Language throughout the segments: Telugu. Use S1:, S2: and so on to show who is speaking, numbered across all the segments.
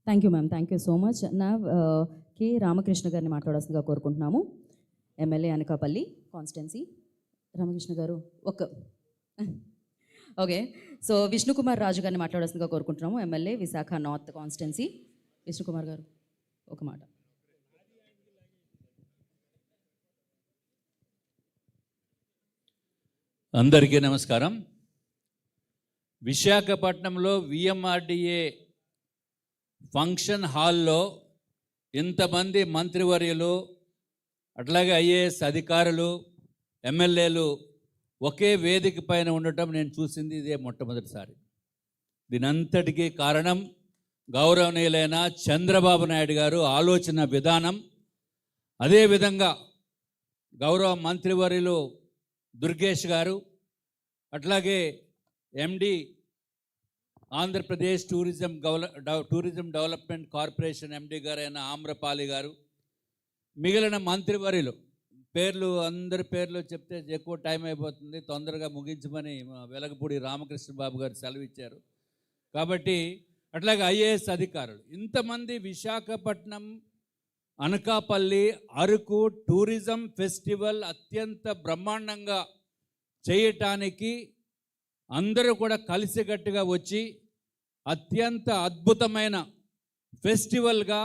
S1: Thank you ma'am, thank you so much. నా కె రామకృష్ణ గారిని మాట్లాడాల్సిందిగా కోరుకుంటున్నాము. MLA Anakapalli constituency. రామకృష్ణ గారు ఓకే. సో విష్ణుకుమార్ రాజు గారిని మాట్లాడాల్సిందిగా కోరుకుంటున్నాము. MLA Visakha north constituency. Vishnukumar గారు ఒక మాట.
S2: అందరికీ నమస్కారం. విశాఖపట్నంలో విఎంఆర్డిఏ ఫంక్షన్ హాల్లో ఇంతమంది మంత్రివర్యులు, అట్లాగే ఐఏఎస్ అధికారులు, ఎమ్మెల్యేలు ఒకే వేదిక పైన ఉండటం నేను చూసింది ఇదే మొట్టమొదటిసారి. దీనంతటికీ కారణం గౌరవనీయులైన చంద్రబాబు నాయుడు గారు ఆలోచన విధానం. అదేవిధంగా గౌరవ మంత్రివర్యులు దుర్గేష్ గారు, అట్లాగే MD Andhra Pradesh tourism development corporation MD గారైన ఆమ్రపాలి గారు, మిగిలిన మంత్రివర్యులు అందరి పేర్లు చెప్తే ఎక్కువ టైం అయిపోతుంది, తొందరగా ముగించమని వెలగపూడి రామకృష్ణ బాబు గారు సెలవిచ్చారు. కాబట్టి అట్లాగే ఐఏఎస్ అధికారులు, ఇంతమంది విశాఖపట్నం, అనకాపల్లి, అరకు టూరిజం ఫెస్టివల్ అత్యంత బ్రహ్మాండంగా చేయటానికి అందరూ కూడా కలిసికట్టుగా వచ్చి అత్యంత అద్భుతమైన ఫెస్టివల్గా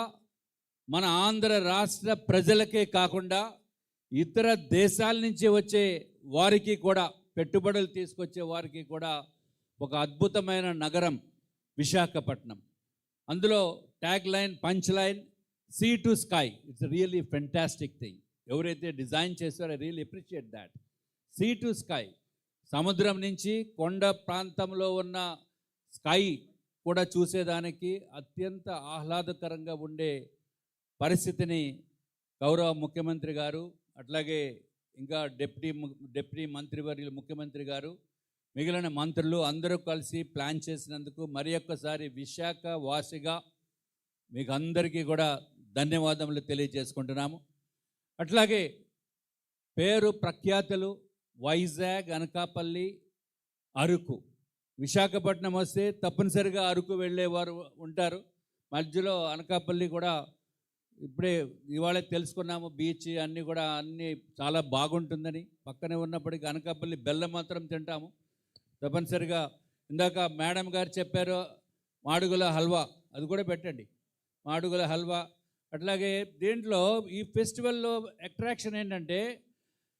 S2: మన ఆంధ్ర రాష్ట్ర ప్రజలకే కాకుండా ఇతర దేశాల నుంచి వచ్చే వారికి కూడా, పెట్టుబడులు తీసుకొచ్చే వారికి కూడా ఒక అద్భుతమైన నగరం విశాఖపట్నం. అందులో tag line, punch line, sea to sky. It's really fantastic thing. ఎవరైతే డిజైన్ చేస్తారో I really appreciate that. Sea to sky, సముద్రం నుంచి కొండ ప్రాంతంలో ఉన్న స్కై కూడా చూసేదానికి అత్యంత ఆహ్లాదకరంగా ఉండే పరిస్థితిని గౌరవ ముఖ్యమంత్రి గారు, అట్లాగే ఇంకా డిప్యూటీ మంత్రివర్యులు ముఖ్యమంత్రి గారు, మిగిలిన మంత్రులు అందరూ కలిసి ప్లాన్ చేసినందుకు మరి ఒక్కసారి విశాఖ వాసిగా మీకు అందరికీ కూడా ధన్యవాదములు తెలియజేసుకుంటున్నాము. అట్లాగే పేరు ప్రఖ్యాతులు వైజాగ్, అనకాపల్లి, అరకు. విశాఖపట్నం వస్తే తప్పనిసరిగా అరకు వెళ్ళేవారు ఉంటారు. మధ్యలో అనకాపల్లి కూడా ఇప్పుడే ఇవాళే తెలుసుకున్నాము, బీచ్ అన్నీ కూడా అన్నీ చాలా బాగుంటుందని. పక్కనే ఉన్నప్పటికీ అనకాపల్లి బెల్లం మాత్రం తింటాము తప్పనిసరిగా. ఇందాక మేడం గారు చెప్పారు మాడుగుల హల్వా, అది కూడా పెట్టండి, మాడుగుల హల్వా. అట్లాగే దీంట్లో ఈ ఫెస్టివల్లో అట్రాక్షన్ ఏంటంటే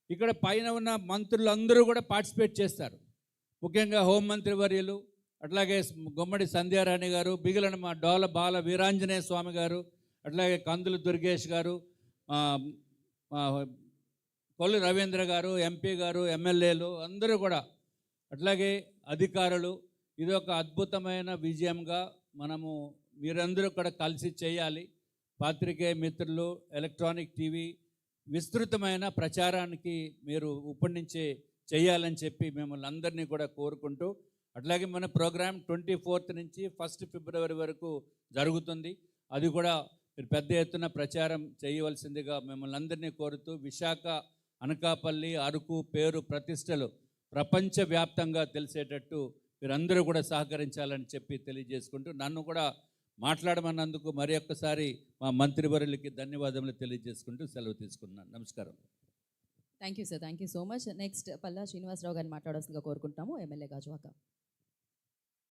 S2: ఇక్కడ పైన ఉన్న మంత్రులు అందరూ కూడా పార్టిసిపేట్ చేస్తారు. ముఖ్యంగా హోంమంత్రి వర్యులు, అట్లాగే గుమ్మడి సంధ్యారాణి గారు, మిగిలిన మా బాల వీరాంజనేయ స్వామి గారు, అట్లాగే కందులు దుర్గేష్ గారు, కొల్లు రవీంద్ర గారు, ఎంపీ గారు, ఎమ్మెల్యేలు అందరూ కూడా, అట్లాగే అధికారులు. ఇది ఒక అద్భుతమైన విజయంగా మీరందరూ కూడా కలిసి చేయాలి. పాత్రికేయ మిత్రులు, ఎలక్ట్రానిక్ టీవీ విస్తృతమైన ప్రచారానికి మీరు ఇప్పటి చేయాలని చెప్పి మిమ్మల్ని అందరినీ కూడా కోరుకుంటూ, అట్లాగే మన ప్రోగ్రాం 24th నుంచి 1 ఫిబ్రవరి వరకు జరుగుతుంది. అది కూడా మీరు పెద్ద ఎత్తున ప్రచారం చేయవలసిందిగా మిమ్మల్ని అందరినీ కోరుతూ, విశాఖ, అనకాపల్లి, అరకు పేరు ప్రతిష్టలు ప్రపంచవ్యాప్తంగా తెలిసేటట్టు మీరందరూ కూడా సహకరించాలని చెప్పి తెలియజేసుకుంటూ, నన్ను కూడా మాట్లాడమన్నందుకు మరి ఒక్కసారి మా మంత్రివర్యులకి ధన్యవాదములు తెలియజేసుకుంటూ సెలవు తీసుకున్నాను. నమస్కారం.
S1: Thank you sir, thank you so much. Next Palla Srinivasarao గారిని మాట్లాడాల్సిందిగా కోరుకుంటున్నాము. ఎమ్మెల్యే గాజువాక.